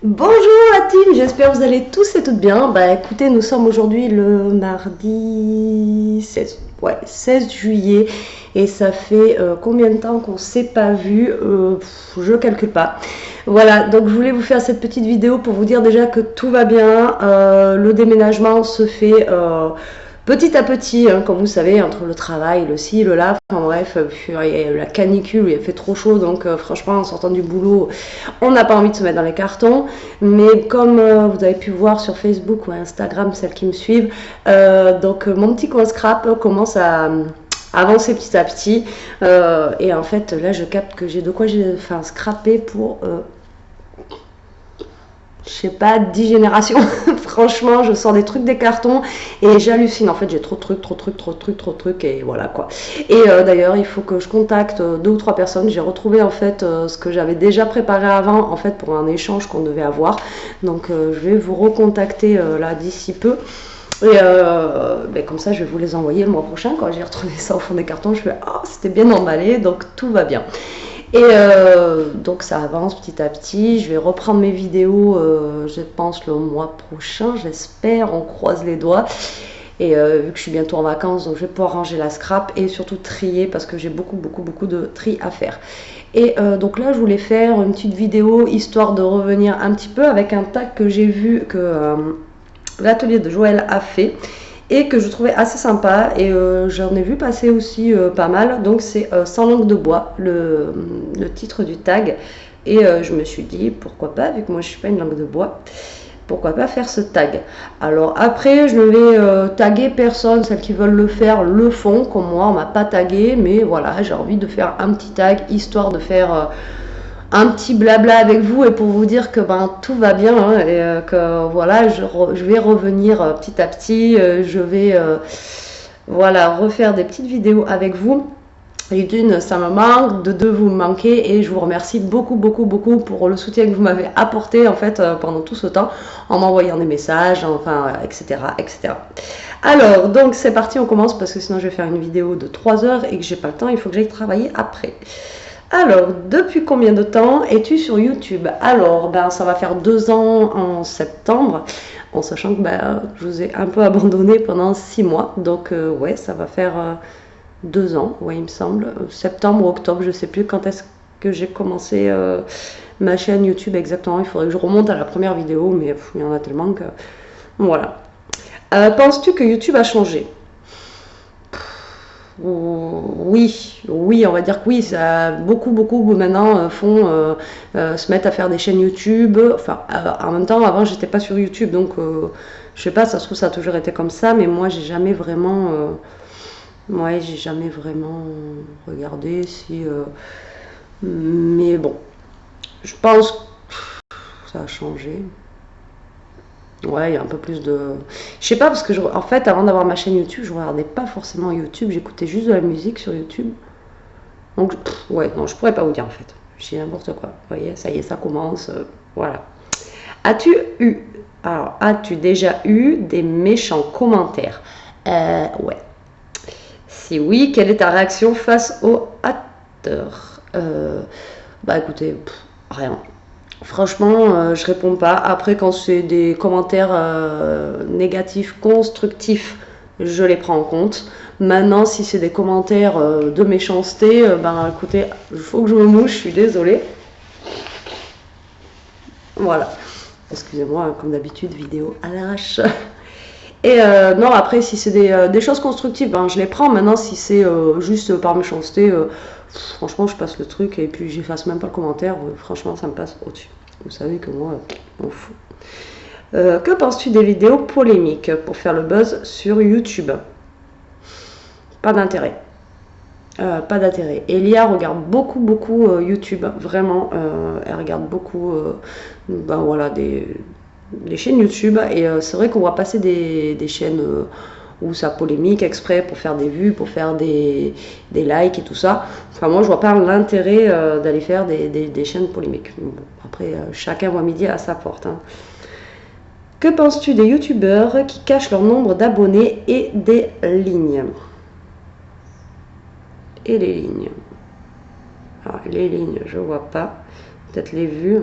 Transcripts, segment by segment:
Bonjour la team, j'espère que vous allez tous et toutes bien. Bah écoutez, nous sommes aujourd'hui le mardi 16, ouais, 16 juillet et ça fait combien de temps qu'on s'est pas vu. Je calcule pas. Voilà, donc je voulais vous faire cette petite vidéo pour vous dire déjà que tout va bien. Le déménagement se fait petit à petit, hein, comme vous savez, entre le travail, le ci, le là, enfin bref, la canicule, il a fait trop chaud, donc franchement, en sortant du boulot, on n'a pas envie de se mettre dans les cartons. Mais comme vous avez pu voir sur Facebook ou Instagram, celles qui me suivent, donc mon petit coin scrap commence à avancer petit à petit. Et en fait, là, je capte que j'ai de quoi j'ai scraper pour je sais pas, 10 générations. Franchement, je sors des trucs des cartons et j'hallucine. En fait, j'ai trop de trucs, trop de trucs, trop de trucs, trop de trucs et voilà quoi. Et d'ailleurs, il faut que je contacte deux ou trois personnes. J'ai retrouvé en fait ce que j'avais déjà préparé avant en fait pour un échange qu'on devait avoir. Donc, je vais vous recontacter là d'ici peu. Et ben comme ça, je vais vous les envoyer le mois prochain. Quand j'ai retrouvé ça au fond des cartons, je fais ah, c'était bien emballé, donc tout va bien. Et donc ça avance petit à petit. Je vais reprendre mes vidéos, je pense, le mois prochain, j'espère. On croise les doigts. Et vu que je suis bientôt en vacances, donc je vais pouvoir ranger la scrap et surtout trier parce que j'ai beaucoup de tri à faire. Et donc là, je voulais faire une petite vidéo histoire de revenir un petit peu avec un tag que j'ai vu que l'atelier de Joël a fait et que je trouvais assez sympa et j'en ai vu passer aussi pas mal. Donc c'est Sans langue de bois, le titre du tag. Et je me suis dit pourquoi pas, vu que moi je suis pas une langue de bois, pourquoi pas faire ce tag. Alors après je ne vais taguer personne, celles qui veulent le faire le font, comme moi on m'a pas tagué, mais voilà, j'ai envie de faire un petit tag histoire de faire un petit blabla avec vous et pour vous dire que ben tout va bien, hein, et que voilà, je vais revenir petit à petit, je vais voilà, refaire des petites vidéos avec vous. Et d'une, ça me manque, de deux, vous me manquez et je vous remercie beaucoup pour le soutien que vous m'avez apporté en fait pendant tout ce temps en m'envoyant des messages, enfin, etc. Alors, donc c'est parti, on commence parce que sinon je vais faire une vidéo de 3 heures et que j'ai pas le temps, il faut que j'aille travailler après. Alors, depuis combien de temps es-tu sur YouTube? Alors, ben, ça va faire 2 ans en septembre, en sachant que ben, je vous ai un peu abandonné pendant 6 mois. Donc, ouais, ça va faire 2 ans, ouais, il me semble. Septembre ou octobre, je sais plus quand est-ce que j'ai commencé ma chaîne YouTube exactement. Il faudrait que je remonte à la première vidéo, mais il y en a tellement que... Voilà. Penses-tu que YouTube a changé? Oui, on va dire que oui, ça, beaucoup maintenant font se mettent à faire des chaînes YouTube. Enfin, en même temps, avant, j'étais pas sur YouTube, donc je sais pas, ça se trouve, ça a toujours été comme ça, mais moi, j'ai jamais vraiment regardé si. Mais bon, je pense que ça a changé. Ouais, il y a un peu plus de. Je sais pas, parce que en fait, avant d'avoir ma chaîne YouTube, je regardais pas forcément YouTube, j'écoutais juste de la musique sur YouTube. Donc, ouais, non, je pourrais pas vous dire en fait. Je dis n'importe quoi. Vous voyez, ça y est, ça commence. Voilà. As-tu eu. Alors, as-tu déjà eu des méchants commentaires? Ouais. Si oui, quelle est ta réaction face aux haters? Bah écoutez, rien. Franchement, je réponds pas. Après, quand c'est des commentaires négatifs, constructifs, je les prends en compte. Maintenant, si c'est des commentaires de méchanceté, ben écoutez, il faut que je me mouche, je suis désolée. Voilà. Excusez-moi, comme d'habitude, vidéo à l'arrache. Et non, après, si c'est des choses constructives, ben, je les prends. Maintenant, si c'est juste par méchanceté, franchement, je passe le truc et puis j'efface même pas le commentaire. Franchement, ça me passe au-dessus. Vous savez que moi, on fout. Que penses-tu des vidéos polémiques pour faire le buzz sur YouTube? Pas d'intérêt. Pas d'intérêt. Elia regarde beaucoup YouTube, vraiment. Elle regarde beaucoup ben voilà, des chaînes YouTube. Et c'est vrai qu'on va passer des chaînes où ça polémique exprès pour faire des vues, pour faire des likes et tout ça. Enfin, moi, je vois pas l'intérêt d'aller faire des chaînes polémiques. Bon, après, chacun voit midi à sa porte. Hein. Que penses-tu des youtubeurs qui cachent leur nombre d'abonnés et des lignes? Et les lignes. Alors, les lignes, je vois pas. Peut-être les vues.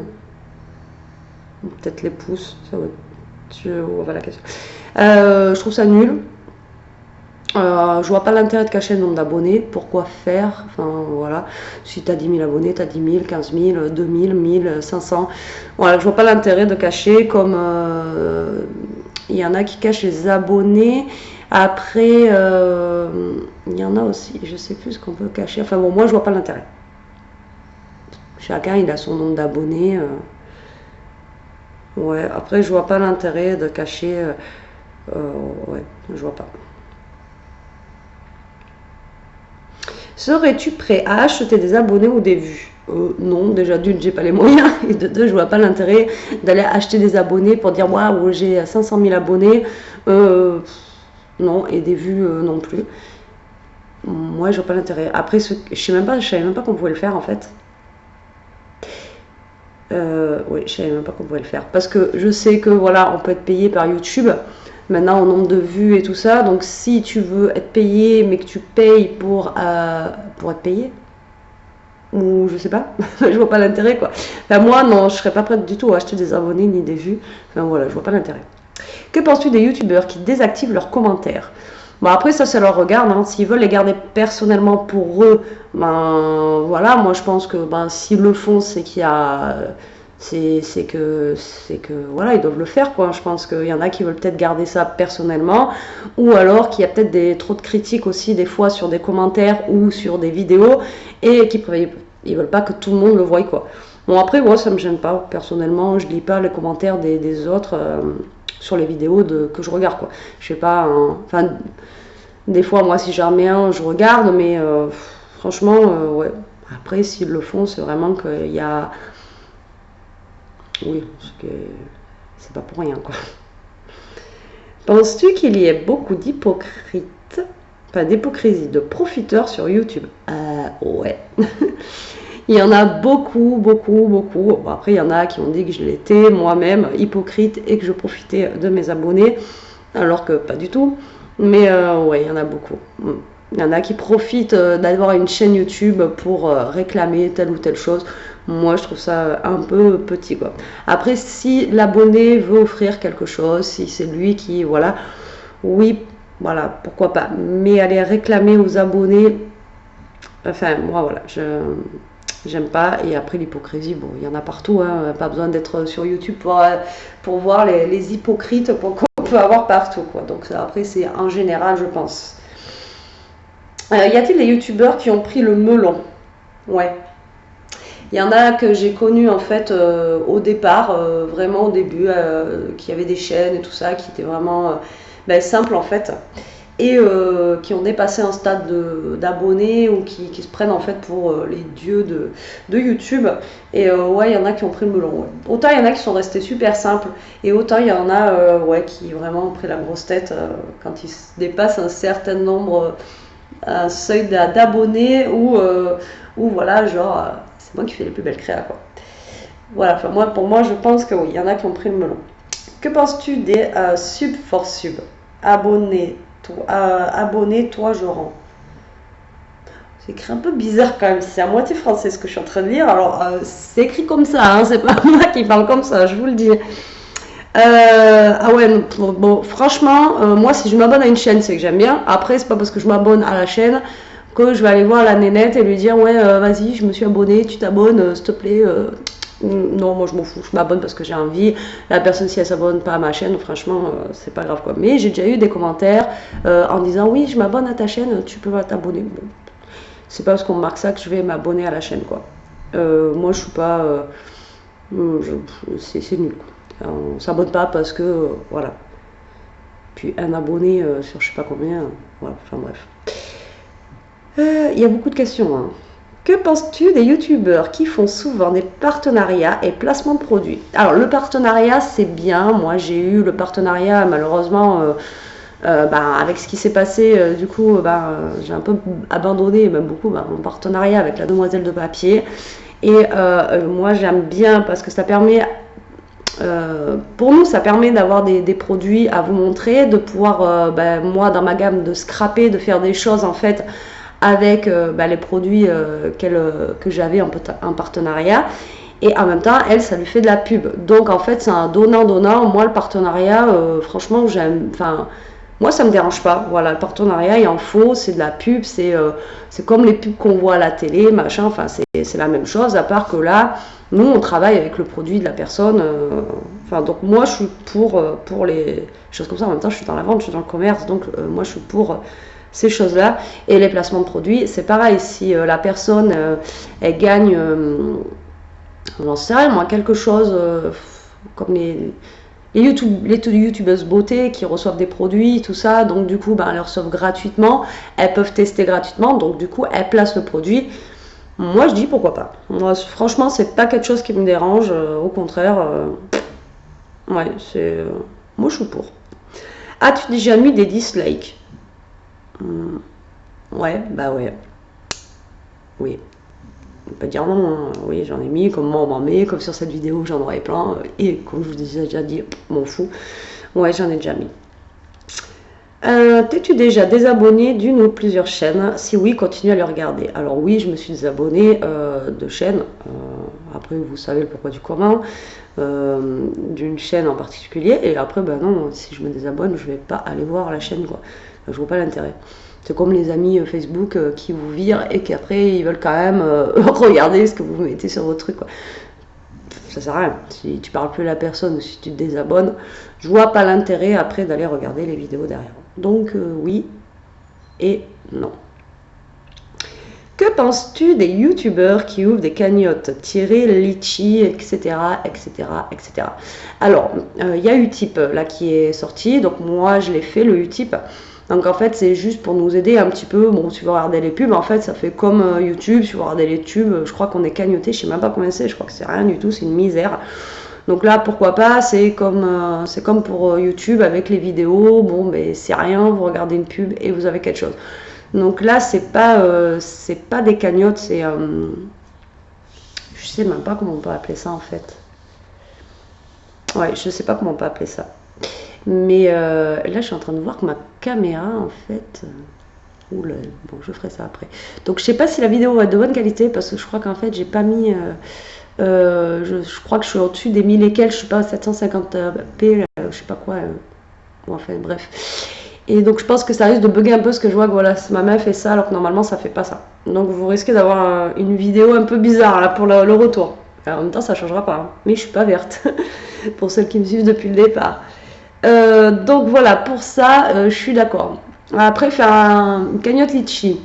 Peut-être les pouces, ça va. Voilà la question. Je trouve ça nul. Je vois pas l'intérêt de cacher le nombre d'abonnés. Pourquoi faire? Enfin voilà. Si tu as 10 000 abonnés, tu as 10 000, 15 000, 2 000, 1000, 500. Voilà, je vois pas l'intérêt de cacher comme il y en a qui cachent les abonnés. Après, il y en a aussi, je sais plus ce qu'on peut cacher. Enfin bon, moi je vois pas l'intérêt. Chacun il a son nombre d'abonnés. Ouais, après je vois pas l'intérêt de cacher. Ouais, je vois pas. Serais-tu prêt à acheter des abonnés ou des vues? Non, déjà d'une, j'ai pas les moyens, et de deux, je vois pas l'intérêt d'aller acheter des abonnés pour dire waouh, j'ai 500 000 abonnés. Non, et des vues non plus. Moi, je vois pas l'intérêt. Après, je savais même pas qu'on pouvait le faire en fait. Oui, je savais même pas qu'on pouvait le faire. Parce que je sais que voilà, on peut être payé par YouTube. Maintenant, au nombre de vues et tout ça. Donc, si tu veux être payé, mais que tu payes pour être payé, ou je sais pas, je vois pas l'intérêt quoi. Enfin, moi, non, je serais pas prête du tout à acheter des abonnés ni des vues. Enfin, voilà, je vois pas l'intérêt. Que penses-tu des youtubeurs qui désactivent leurs commentaires? Bon, après, ça leur regarde. Hein. S'ils veulent les garder personnellement pour eux, ben voilà, moi je pense que ben, s'ils le font, c'est qu'il y a. C'est que voilà, ils doivent le faire quoi. Je pense qu'il y en a qui veulent peut-être garder ça personnellement, ou alors qu'il y a peut-être trop de critiques aussi des fois sur des commentaires ou sur des vidéos et ils veulent pas que tout le monde le voie quoi. Bon après moi ça me gêne pas personnellement, je lis pas les commentaires des autres sur les vidéos que je regarde quoi. Je sais pas, hein, enfin des fois moi si j'en mets un je regarde, mais franchement ouais. Après s'ils le font c'est vraiment qu'il y a oui, parce que c'est pas pour rien, quoi. Penses-tu qu'il y ait beaucoup d'hypocrites, enfin d'hypocrisie, de profiteurs sur YouTube? Ouais. Il y en a beaucoup, beaucoup, beaucoup. Bon, après, il y en a qui ont dit que je l'étais moi-même, hypocrite, et que je profitais de mes abonnés, alors que pas du tout. Mais ouais, il y en a beaucoup. Il y en a qui profitent d'avoir une chaîne YouTube pour réclamer telle ou telle chose. Moi, je trouve ça un peu petit, quoi. Après, si l'abonné veut offrir quelque chose, si c'est lui qui, voilà, oui, voilà, pourquoi pas. Mais aller réclamer aux abonnés, enfin, moi, voilà, j'aime pas. Et après, l'hypocrisie, bon, il y en a partout, hein, pas besoin d'être sur YouTube pour voir les hypocrites qu'on peut avoir partout, quoi. Donc, ça, après, c'est en général, je pense. Y a-t-il des youtubeurs qui ont pris le melon? Ouais. Il y en a que j'ai connu en fait au départ, vraiment au début, qui avaient des chaînes et tout ça, qui étaient vraiment simples en fait, et qui ont dépassé un stade d'abonnés ou qui se prennent en fait pour les dieux de YouTube. Et ouais, il y en a qui ont pris le melon. Ouais. Autant il y en a qui sont restés super simples, et autant il y en a ouais, qui vraiment ont pris la grosse tête quand ils dépassent un certain nombre, un seuil d'abonnés ou voilà, genre. C'est moi qui fais les plus belles créas, quoi. Voilà, enfin, pour moi, je pense que oui, il y en a qui ont pris le melon. Que penses-tu des sub for sub? Abonné-toi, je rends. C'est écrit un peu bizarre quand même, c'est à moitié français ce que je suis en train de lire. Alors, c'est écrit comme ça, hein, c'est pas moi qui parle comme ça, je vous le dis. Ah ouais, bon, franchement, moi, si je m'abonne à une chaîne, c'est que j'aime bien. Après, c'est pas parce que je m'abonne à la chaîne que je vais aller voir la nénette et lui dire ouais vas-y je me suis abonnée, tu t'abonnes s'il te plaît. Non, moi je m'en fous, je m'abonne parce que j'ai envie. La personne si elle s'abonne pas à ma chaîne, franchement c'est pas grave quoi. Mais j'ai déjà eu des commentaires en disant oui je m'abonne à ta chaîne, tu peux t'abonner. Bon, c'est pas parce qu'on marque ça que je vais m'abonner à la chaîne quoi. Moi je suis pas c'est nul quoi. On s'abonne pas parce que voilà. Puis un abonné sur je sais pas combien, voilà, enfin bref. Il y a beaucoup de questions. Hein. Que penses-tu des youtubeurs qui font souvent des partenariats et placements de produits? Alors le partenariat c'est bien, moi j'ai eu le partenariat malheureusement avec ce qui s'est passé, du coup j'ai un peu abandonné, même beaucoup, mon partenariat avec la demoiselle de papier. Et moi j'aime bien parce que ça permet, pour nous ça permet d'avoir des produits à vous montrer, de pouvoir, moi dans ma gamme de scraper, de faire des choses en fait avec les produits que j'avais en partenariat. et en même temps, elle, ça lui fait de la pub. Donc en fait, c'est un donnant-donnant. Moi, le partenariat, franchement, j'aime, enfin, moi, ça me dérange pas. Voilà, le partenariat, il en faut, c'est de la pub, c'est comme les pubs qu'on voit à la télé, machin, enfin, c'est la même chose, à part que là, nous, on travaille avec le produit de la personne. Enfin, donc moi, je suis pour les choses comme ça. En même temps, je suis dans la vente, je suis dans le commerce, donc moi, je suis pour ces choses-là. Et les placements de produits, c'est pareil. Si la personne, elle gagne, j'en sais rien, moi, quelque chose comme les youtubeuses beauté qui reçoivent des produits, tout ça, donc du coup, ben, elles reçoivent gratuitement, elles peuvent tester gratuitement, donc du coup, elles placent le produit. Moi, je dis pourquoi pas. Moi, franchement, c'est pas quelque chose qui me dérange, au contraire, ouais, moi, je suis pour. As-tu déjà mis des dislikes? Ouais, bah ouais, oui. On peut dire non, hein. Oui, j'en ai mis, comme moi on m'en met, comme sur cette vidéo j'en aurais plein, et comme je vous ai déjà dit, m'en fous. Ouais, j'en ai déjà mis. T'es-tu déjà désabonné d'une ou plusieurs chaînes? Si oui, continue à les regarder. Alors oui, je me suis désabonné de chaînes, après vous savez le pourquoi du comment, d'une chaîne en particulier, et après, ben non, si je me désabonne, je vais pas aller voir la chaîne, quoi. Je vois pas l'intérêt. C'est comme les amis Facebook qui vous virent et qu'après ils veulent quand même regarder ce que vous mettez sur votre truc, quoi. Ça sert à rien. Si tu parles plus à la personne ou si tu te désabonnes, je vois pas l'intérêt après d'aller regarder les vidéos derrière. Donc oui et non. Que penses-tu des youtubeurs qui ouvrent des cagnottes tirées, litchi, etc., etc., etc. Alors, il y a Utip là qui est sorti, donc moi je l'ai fait le Utip. Donc en fait c'est juste pour nous aider un petit peu. Bon, si vous regardez les pubs, en fait ça fait comme YouTube. Si vous regardez les tubes, je crois qu'on est cagnoté, je sais même pas combien c'est, je crois que c'est rien du tout, c'est une misère. Donc là pourquoi pas, c'est comme pour YouTube avec les vidéos, bon ben c'est rien, vous regardez une pub et vous avez quelque chose. Donc là c'est pas des cagnottes, c'est je sais même pas comment on peut appeler ça en fait. Ouais, je sais pas comment on peut appeler ça. Mais là, je suis en train de voir que ma caméra, en fait... Oula, bon, je ferai ça après. Donc, je sais pas si la vidéo va être de bonne qualité, parce que je crois qu'en fait, j'ai pas mis... je crois que je suis au-dessus des 1000 et quelques, je suis pas à 750p, je sais pas quoi. Bon, enfin, bref. Et donc, je pense que ça risque de bugger un peu, parce que je vois que voilà, ma main fait ça, alors que normalement, ça fait pas ça. Donc, vous risquez d'avoir une vidéo un peu bizarre, là, pour le retour. Alors, en même temps, ça changera pas, hein. Mais je suis pas verte, pour celles qui me suivent depuis le départ. Donc voilà, pour ça, je suis d'accord. Après, faire une cagnotte litchi.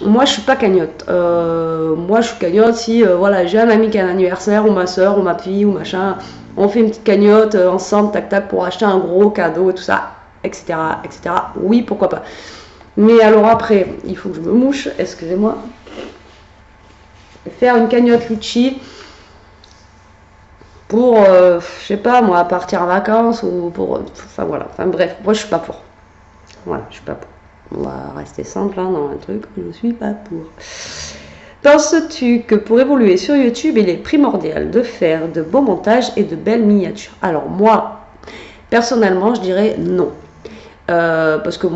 Moi, je suis pas cagnotte. Moi, je suis cagnotte si voilà, j'ai un ami qui a un anniversaire, ou ma soeur, ou ma fille, ou machin. On fait une petite cagnotte ensemble, tac tac, pour acheter un gros cadeau et tout ça, etc., etc. Oui, pourquoi pas. Mais alors après, il faut que je me mouche, excusez-moi. Faire une cagnotte litchi pour, je sais pas moi, partir en vacances ou pour, enfin voilà, enfin bref, moi je suis pas pour. Voilà, je suis pas pour. On va rester simple hein, dans un truc, je suis pas pour. Penses-tu que pour évoluer sur YouTube, il est primordial de faire de beaux montages et de belles miniatures? Alors moi, personnellement, je dirais non. Parce que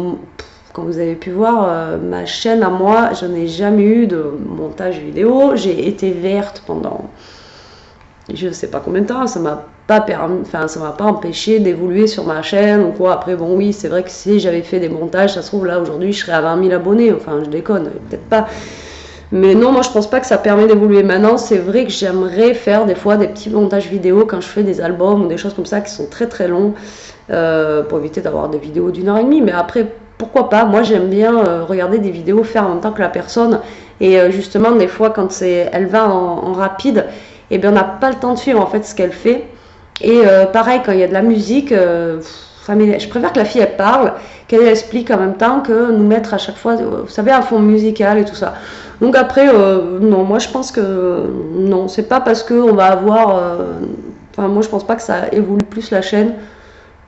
comme vous avez pu voir, ma chaîne à moi, je n'ai jamais eu de montage vidéo. J'ai été verte pendant... je sais pas combien de temps, ça m'a pas permis, enfin ça m'a pas empêché d'évoluer sur ma chaîne ou quoi. Après bon oui, c'est vrai que si j'avais fait des montages, ça se trouve là aujourd'hui je serais à 20 000 abonnés, enfin je déconne, peut-être pas. Mais non, moi je pense pas que ça permet d'évoluer maintenant. C'est vrai que j'aimerais faire des fois des petits montages vidéo quand je fais des albums ou des choses comme ça qui sont très très longs, pour éviter d'avoir des vidéos d'1h30. Mais après, pourquoi pas, moi j'aime bien regarder des vidéos, faire en même temps que la personne. Et justement des fois quand elle va en rapide, et bien on n'a pas le temps de suivre en fait ce qu'elle fait. Et pareil quand il y a de la musique, je préfère que la fille elle parle, qu'elle explique en même temps que nous mettre à chaque fois, vous savez, un fond musical et tout ça. Donc après, non, moi je pense que non, c'est pas parce qu'on va avoir, enfin moi je pense pas que ça évolue plus la chaîne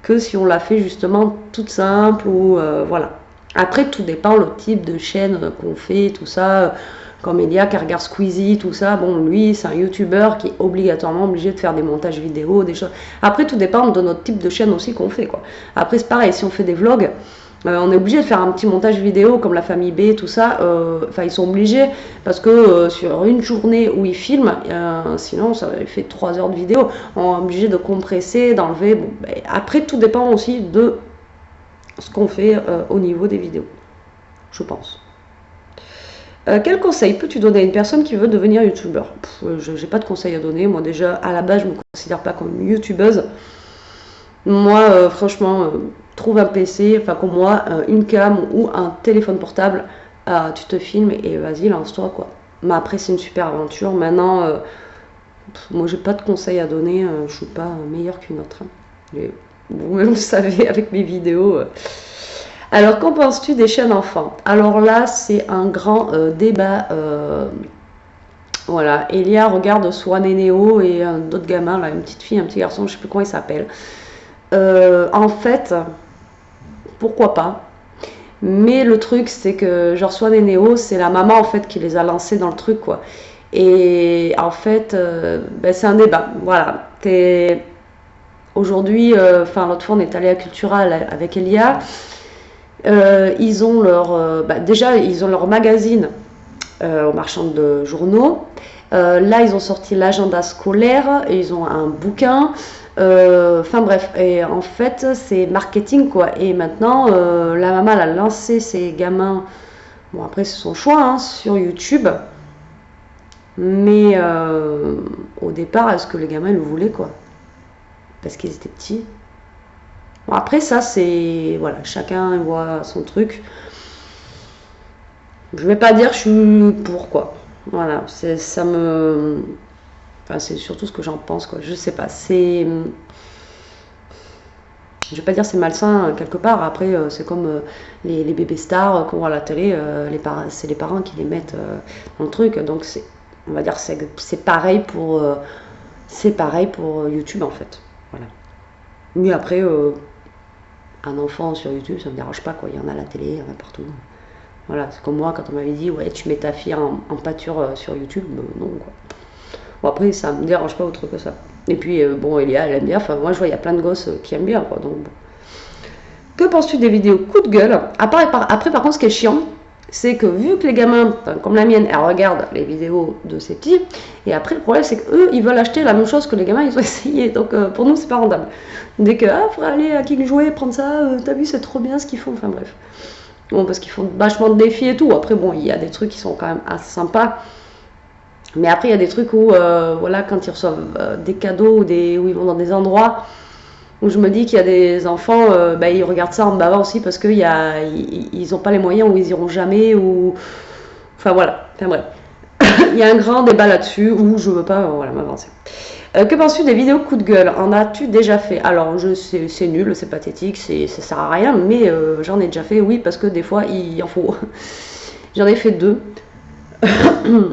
que si on la fait justement toute simple ou voilà. Après tout dépend le type de chaîne qu'on fait, tout ça. Comme Elia qui regarde Squeezie, tout ça, bon lui c'est un youtubeur qui est obligatoirement obligé de faire des montages vidéo, des choses. Après tout dépend de notre type de chaîne aussi qu'on fait quoi. Après c'est pareil, si on fait des vlogs, On est obligé de faire un petit montage vidéo comme la famille B, tout ça. Enfin, ils sont obligés parce que sur une journée où ils filment, sinon ça fait 3 heures de vidéo. On est obligé de compresser, d'enlever. Bon, ben, après, tout dépend aussi de ce qu'on fait au niveau des vidéos, je pense. Quel conseil peux-tu donner à une personne qui veut devenir youtubeur? Je n'ai pas de conseil à donner. Moi, déjà, à la base, je ne me considère pas comme youtubeuse. Moi, franchement, trouve un PC, enfin comme moi, une cam ou un téléphone portable, tu te filmes et vas-y, lance-toi quoi. Mais après, c'est une super aventure. Maintenant, moi, j'ai pas de conseils à donner, je suis pas meilleure qu'une autre. Hein. Vous-même, vous savez, avec mes vidéos. Alors, qu'en penses-tu des chaînes enfants? Alors là, c'est un grand débat. Voilà, Elia regarde Swan et Néo et d'autres gamins, là, une petite fille, un petit garçon, je sais plus comment il s'appelle. En fait, pourquoi pas? Mais le truc, c'est que genre Swan et Néo, c'est la maman en fait qui les a lancés dans le truc quoi. Et en fait, ben, c'est un débat. Voilà. Aujourd'hui, enfin l'autre fois on est allé à Cultural avec Elia. Ils ont leur, bah, déjà ils ont leur magazine aux marchands de journaux. Là, ils ont sorti l'agenda scolaire et ils ont un bouquin. Enfin bref, et en fait, c'est marketing quoi. Et maintenant, la maman elle a lancé ses gamins. Bon, après, c'est son choix hein, sur YouTube. Mais au départ, est-ce que les gamins ils le voulaient quoi? Parce qu'ils étaient petits. Bon, après, ça, c'est. Voilà, chacun voit son truc. Je vais pas dire que je suis pour quoi. Voilà, ça me. Enfin, c'est surtout ce que j'en pense quoi. Je sais pas. C'est. Je vais pas dire c'est malsain quelque part. Après, c'est comme les bébés stars qu'on voit à la télé. C'est les parents qui les mettent dans le truc. Donc, on va dire c'est pareil pour. C'est pareil pour YouTube en fait. Voilà. Mais après, un enfant sur YouTube, ça me dérange pas quoi. Il y en a à la télé, il y en a partout. Voilà, c'est comme moi quand on m'avait dit ouais tu mets ta fille en pâture sur YouTube, non quoi. Bon après ça me dérange pas autre que ça. Et puis bon Elia elle aime bien, enfin moi je vois il y a plein de gosses qui aiment bien quoi donc bon. Que penses-tu des vidéos coup de gueule? Après par contre ce qui est chiant, c'est que vu que les gamins, comme la mienne, elle regarde les vidéos de ses petits, et après le problème c'est qu'eux ils veulent acheter la même chose que les gamins ils ont essayé, donc pour nous c'est pas rentable. Dès que faudrait aller à King jouer, prendre ça, t'as vu c'est trop bien ce qu'ils font, enfin bref. Bon, parce qu'ils font vachement de défis et tout. Après, bon, il y a des trucs qui sont quand même assez sympas. Mais après, il y a des trucs où, voilà, quand ils reçoivent des cadeaux ou où ils vont dans des endroits où je me dis qu'il y a des enfants, bah, ils regardent ça en bavant aussi parce qu'ils n'ont pas les moyens ou ils iront jamais. Ou... Enfin, voilà. Enfin, bref. Il y a un grand débat là-dessus où je ne veux pas voilà, m'avancer. Que penses-tu des vidéos coup de gueule? En as-tu déjà fait? Alors, c'est nul, c'est pathétique, ça sert à rien, mais j'en ai déjà fait, oui, parce que des fois, il en faut. J'en ai fait 2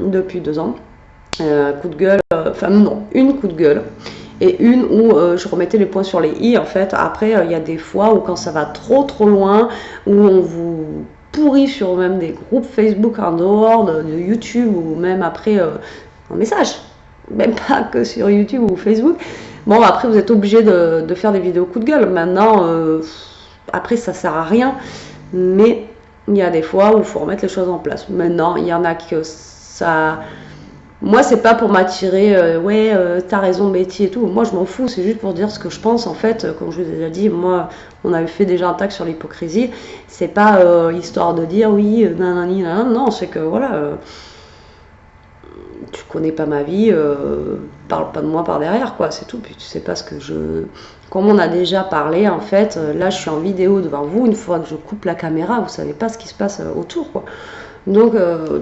depuis 2 ans. Coup de gueule, enfin non, une coup de gueule. Et une où je remettais les points sur les i, en fait. Après, il y a des fois où quand ça va trop loin, où on vous pourrit sur même des groupes Facebook en dehors de YouTube, ou même après en message. Même pas que sur YouTube ou Facebook. Bon, après, vous êtes obligé de faire des vidéos coup de gueule. Maintenant, après, ça sert à rien. Mais il y a des fois où il faut remettre les choses en place. Maintenant, il y en a que ça... Moi, c'est pas pour m'attirer, ouais, t'as raison, Betty et tout. Moi, je m'en fous. C'est juste pour dire ce que je pense. En fait, comme je vous ai déjà dit, moi, on avait fait déjà un tag sur l'hypocrisie. C'est pas histoire de dire oui, nanani, nanana. Non, c'est que voilà... tu connais pas ma vie, parle pas de moi par derrière, quoi, c'est tout. Puis tu sais pas ce que je... Comme on a déjà parlé, en fait, là je suis en vidéo devant vous, une fois que je coupe la caméra, vous savez pas ce qui se passe autour, quoi. Donc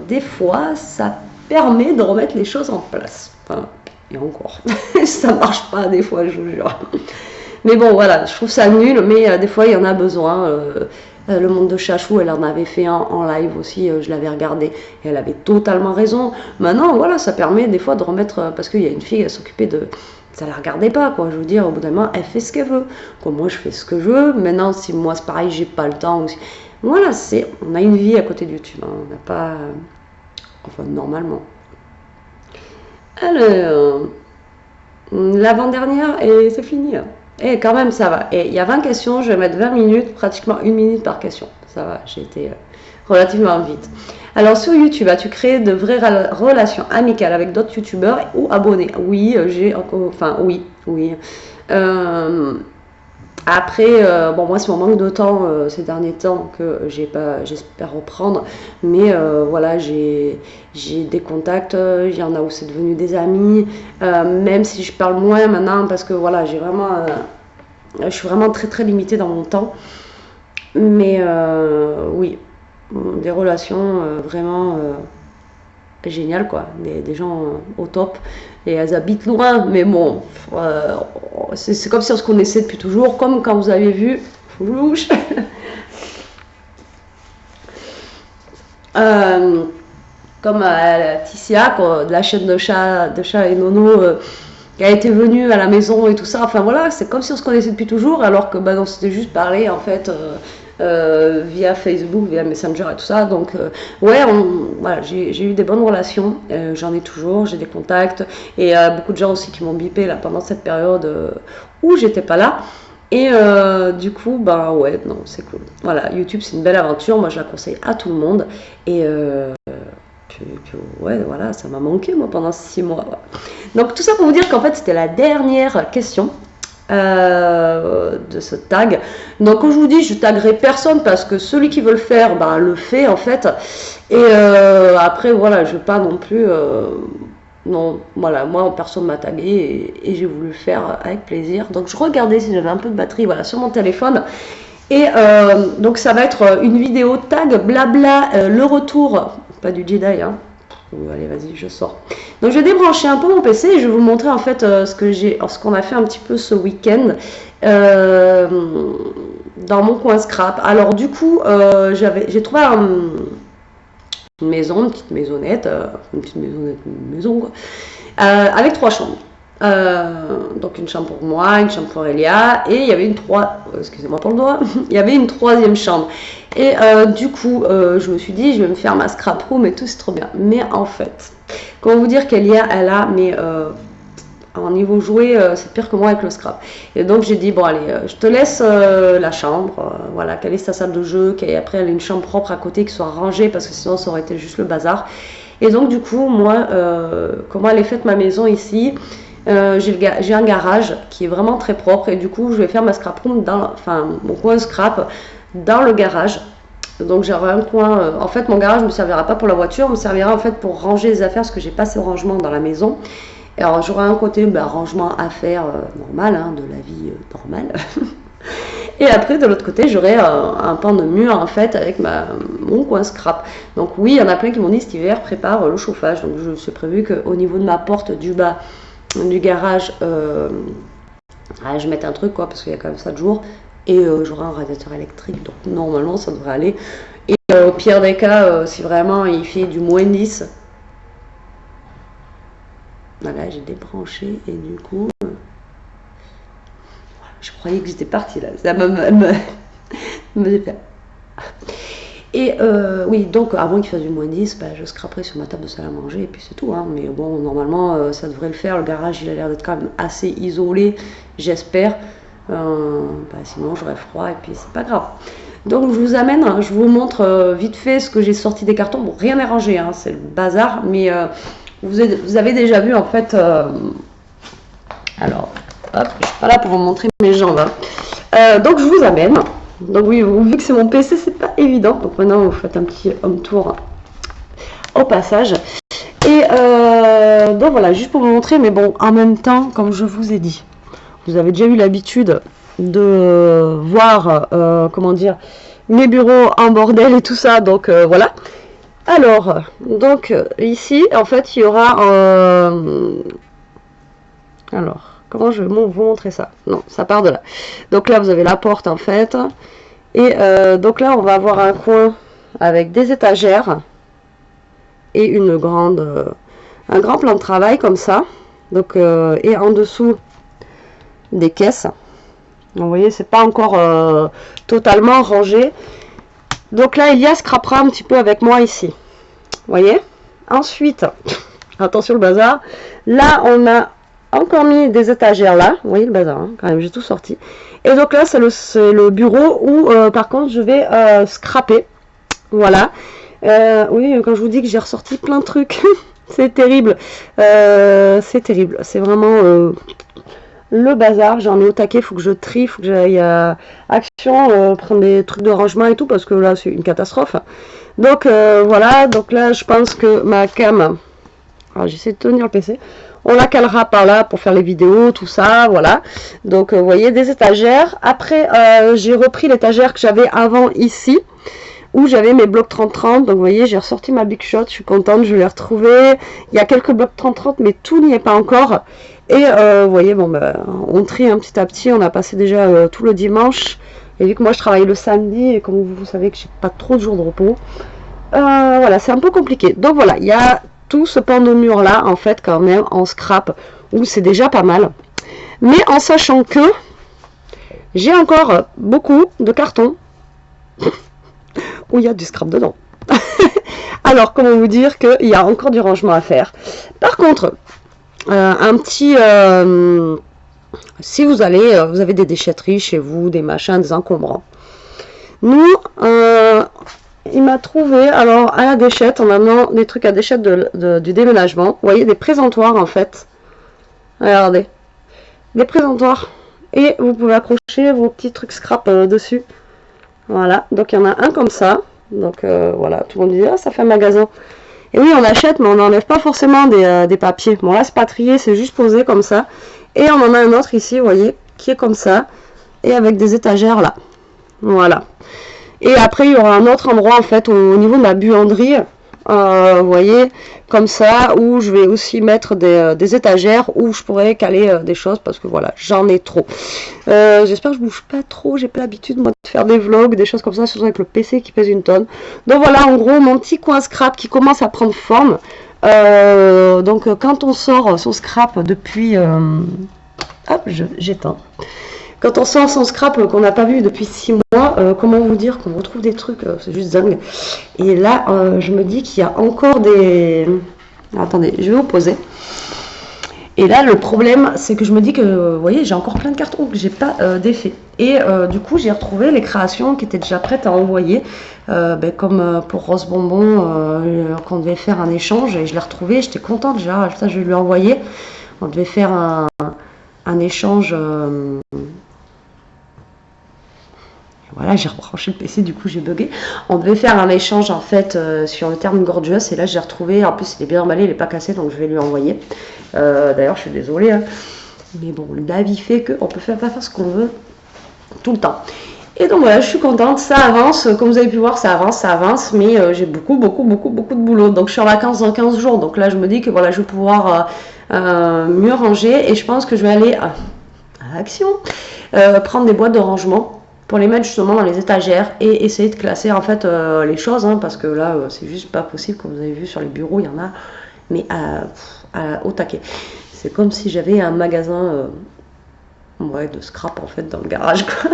des fois, ça permet de remettre les choses en place. Enfin, et encore, ça marche pas des fois, je vous jure. Mais bon, voilà, je trouve ça nul, mais des fois il y en a besoin. Le monde de Chachou, elle en avait fait un en live aussi, je l'avais regardé, et elle avait totalement raison. Maintenant, voilà, ça permet des fois de remettre, parce qu'il y a une fille, elle s'occupait de... Ça la regardait pas, quoi, je veux dire, au bout d'un moment, elle fait ce qu'elle veut. Comme moi, je fais ce que je veux. Maintenant, si moi, c'est pareil, j'ai pas le temps aussi. Voilà, on a une vie à côté de YouTube, hein. On n'a pas... Enfin, normalement. Alors... L'avant-dernière, et c'est fini, hein. Et quand même, ça va. Et il y a 20 questions, je vais mettre 20 minutes, pratiquement 1 minute par question. Ça va, j'ai été relativement vite. Alors, sur YouTube, as-tu créé de vraies relations amicales avec d'autres YouTubeurs ou abonnés? Oui, j'ai encore... Enfin, oui, oui. Après, bon, moi, c'est mon manque de temps ces derniers temps que j'ai pas, j'espère reprendre. Mais voilà, j'ai des contacts, il y en a où c'est devenu des amis, même si je parle moins maintenant parce que voilà, j'ai vraiment, je suis vraiment très très limitée dans mon temps. Mais oui, des relations vraiment géniales, quoi, des gens au top. Et elles habitent loin, mais bon, c'est comme si on se connaissait depuis toujours, comme quand vous avez vu Foulouche. Comme Ticia, quoi, de la chaîne de chat et Nono, qui a été venue à la maison et tout ça. Enfin voilà, c'est comme si on se connaissait depuis toujours, alors que bah, non, c'était juste parler en fait via Facebook, via Messenger et tout ça. Donc ouais, voilà, j'ai eu des bonnes relations, j'en ai toujours, j'ai des contacts et beaucoup de gens aussi qui m'ont bipé là pendant cette période où j'étais pas là. Et du coup, bah ouais, non, c'est cool. Voilà, YouTube c'est une belle aventure, moi je la conseille à tout le monde. Et ouais, voilà, ça m'a manqué moi pendant 6 mois. Ouais. Donc tout ça pour vous dire qu'en fait c'était la dernière question de ce tag. Donc quand je vous dis, je taguerai personne parce que celui qui veut le faire, bah, le fait en fait. Et après voilà, je veux pas non plus. Non, voilà, moi personne m'a tagué et j'ai voulu le faire avec plaisir. Donc je regardais si j'avais un peu de batterie, voilà, sur mon téléphone. Et donc ça va être une vidéo tag blabla le retour, pas du Jedi hein. Allez vas-y je sors. Donc je vais débrancher un peu mon PC et je vais vous montrer en fait ce qu'on a fait un petit peu ce week-end dans mon coin scrap. Alors du coup j'ai trouvé une maison, une petite maisonnette, une maison quoi, avec 3 chambres. Donc une chambre pour moi, une chambre pour Elia et il y avait excusez-moi pour le doigt, il y avait une 3e chambre et du coup je me suis dit je vais me faire ma scrap room et tout, c'est trop bien. Mais en fait, comment vous dire qu'Elia elle a mais en niveau jouet c'est pire que moi avec le scrap. Et donc j'ai dit bon allez je te laisse la chambre, voilà, qu'elle ait sa salle de jeu, qu'après elle ait une chambre propre à côté qui soit rangée parce que sinon ça aurait été juste le bazar. Et donc du coup moi comment elle est faite ma maison ici, j'ai un garage qui est vraiment très propre et du coup je vais faire ma scrap room mon coin scrap dans le garage. Donc j'aurai un coin, en fait mon garage ne me servira pas pour la voiture, me servira en fait pour ranger les affaires parce que j'ai pas assez de rangement dans la maison. Et alors j'aurai un côté rangement affaires normal, hein, de la vie normale. Et après de l'autre côté j'aurai un pan de mur en fait avec mon coin scrap. Donc oui, il y en a plein qui m'ont dit cet hiver prépare le chauffage. Donc je suis prévu qu'au niveau de ma porte du bas du garage, je mette un truc quoi parce qu'il y a quand même ça de jour et j'aurai un radiateur électrique donc normalement ça devrait aller. Et au pire des cas si vraiment il fait du -10, voilà, j'ai débranché et du coup je croyais que j'étais partie là, ça me faisait peur. Et oui, donc à moins qu'il fasse du -10, je scraperai sur ma table de salle à manger et puis c'est tout. Hein. Mais bon, normalement, ça devrait le faire. Le garage, il a l'air d'être quand même assez isolé, j'espère. Sinon, j'aurais froid et puis c'est pas grave. Donc je vous amène, hein, je vous montre vite fait ce que j'ai sorti des cartons. Bon, rien n'est rangé, hein, c'est le bazar. Mais vous avez déjà vu en fait... alors, hop, je suis pas là pour vous montrer mes jambes. Hein. Donc je vous amène. Donc oui, vu que c'est mon PC, c'est pas évident. Donc maintenant, vous faites un petit home tour au passage. Et donc voilà, juste pour vous montrer. Mais bon, en même temps, comme je vous ai dit, vous avez déjà eu l'habitude de voir, comment dire, mes bureaux en bordel et tout ça. Donc voilà. Alors, donc ici, en fait, il y aura... alors... comment je vais vous montrer ça? Non, ça part de là. Donc là, vous avez la porte en fait. Et donc là, on va avoir un coin avec des étagères et un grand plan de travail comme ça. Donc, et en dessous, des caisses. Donc, vous voyez, c'est pas encore totalement rangé. Donc là, Elia scrapera un petit peu avec moi ici. Vous voyez? Ensuite, attention le bazar. Là, on a encore mis des étagères là. Vous voyez le bazar, hein, quand même, j'ai tout sorti. Et donc là, c'est le bureau où, par contre, je vais scraper. Voilà. Oui, quand je vous dis que j'ai ressorti plein de trucs, c'est terrible. C'est terrible. C'est vraiment le bazar. J'en ai au taquet, il faut que je trie, il faut que j'aille à Action, prendre des trucs de rangement et tout, parce que là, c'est une catastrophe. Donc voilà, donc là, je pense que ma cam... Alors, j'essaie de tenir le PC. On la calera par là pour faire les vidéos, tout ça, voilà. Donc, vous voyez, des étagères. Après, j'ai repris l'étagère que j'avais avant ici, où j'avais mes blocs 30-30. Donc, vous voyez, j'ai ressorti ma Big Shot. Je suis contente, je l'ai retrouvée. Il y a quelques blocs 30-30, mais tout n'y est pas encore. Et, vous voyez, bon, ben, on trie un petit à petit. On a passé déjà tout le dimanche. Et vu que moi, je travaille le samedi, et comme vous savez que j'ai pas trop de jours de repos, voilà, c'est un peu compliqué. Donc, voilà, il y a tout ce pan de mur là en fait quand même en scrap où c'est déjà pas mal, mais en sachant que j'ai encore beaucoup de cartons où il y a du scrap dedans. Alors comment vous dire qu'il y a encore du rangement à faire. Par contre un petit si vous allez vous avez des déchetteries chez vous, des machins, des encombrants, nous il m'a trouvé, alors à la déchette, en amenant des trucs à déchette du déménagement. Vous voyez, des présentoirs en fait. Regardez. Des présentoirs. Et vous pouvez accrocher vos petits trucs scrap dessus. Voilà. Donc il y en a un comme ça. Donc voilà, tout le monde dit, ah, ça fait un magasin. Et oui, on achète, mais on n'enlève pas forcément des papiers. Bon là, c'est pas trié, c'est juste posé comme ça. Et on en a un autre ici, vous voyez, qui est comme ça. Et avec des étagères là. Voilà. Et après, il y aura un autre endroit, en fait, au niveau de ma buanderie, vous voyez, comme ça, où je vais aussi mettre des étagères, où je pourrais caler des choses, parce que voilà, j'en ai trop. J'espère que je bouge pas trop, j'ai pas l'habitude, moi, de faire des vlogs, des choses comme ça, surtout avec le PC qui pèse une tonne. Donc voilà, en gros, mon petit coin scrap qui commence à prendre forme. Donc, quand on sort son scrap depuis... hop, j'éteins. Quand on sort son scrap qu'on n'a pas vu depuis 6 mois, comment vous dire qu'on retrouve des trucs, c'est juste dingue. Et là, je me dis qu'il y a encore des... Attendez, je vais vous poser. Et là, le problème, c'est que je me dis que, vous voyez, j'ai encore plein de cartons que j'ai pas défaits. Et du coup, j'ai retrouvé les créations qui étaient déjà prêtes à envoyer. Comme pour Rose Bonbon, qu'on devait faire un échange. Et je l'ai retrouvé, j'étais contente, j'ai dit, ça, je vais lui envoyer. On devait faire un échange... Voilà, j'ai rebranché le PC, du coup j'ai bugué. On devait faire un échange en fait sur le terme gorgeous, et là j'ai retrouvé, en plus il est bien emballé, il n'est pas cassé, donc je vais lui envoyer. D'ailleurs je suis désolée, hein. Mais bon, la vie fait qu'on peut pas faire ce qu'on veut tout le temps. Et donc voilà, je suis contente, ça avance, comme vous avez pu voir, ça avance, mais j'ai beaucoup de boulot. Donc je suis en vacances dans 15 jours, donc là je me dis que voilà, je vais pouvoir mieux ranger, et je pense que je vais aller à Action, prendre des boîtes de rangement, pour les mettre justement dans les étagères et essayer de classer en fait les choses, hein, parce que là c'est juste pas possible. Comme vous avez vu sur les bureaux, il y en a mais au taquet. C'est comme si j'avais un magasin ouais, de scrap en fait dans le garage, quoi.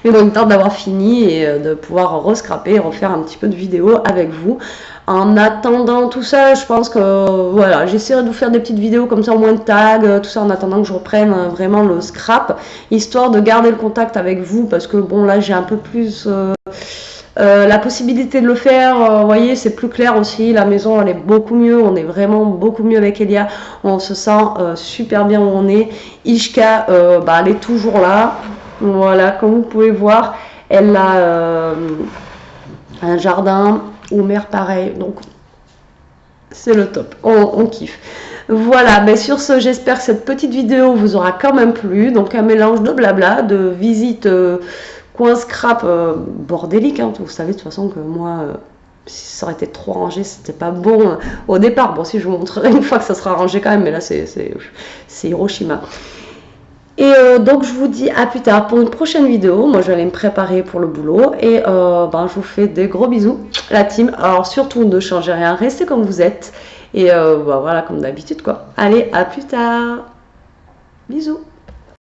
Mais bon, il me tente d'avoir fini et de pouvoir rescraper et refaire un petit peu de vidéo avec vous. En attendant tout ça, je pense que voilà, j'essaierai de vous faire des petites vidéos comme ça, au moins de tags, tout ça, en attendant que je reprenne vraiment le scrap, histoire de garder le contact avec vous, parce que bon, là j'ai un peu plus la possibilité de le faire. Vous voyez, c'est plus clair aussi, la maison elle est beaucoup mieux, on est vraiment beaucoup mieux avec Elia, on se sent super bien où on est. Ishka, elle est toujours là, voilà, comme vous pouvez voir, elle a un jardin. Ou mère pareil, donc c'est le top, on kiffe. Voilà, mais sur ce, j'espère que cette petite vidéo vous aura quand même plu. Donc un mélange de blabla, de visite coin scrap bordélique, hein. Vous savez de toute façon que moi, si ça aurait été trop rangé, c'était pas bon au départ. Bon, si je vous montrerai une fois que ça sera rangé quand même, mais là c'est Hiroshima. Et donc je vous dis à plus tard pour une prochaine vidéo. Moi je vais aller me préparer pour le boulot. Et je vous fais des gros bisous, la team. Alors surtout ne changez rien, restez comme vous êtes. Et voilà, comme d'habitude quoi. Allez, à plus tard. Bisous.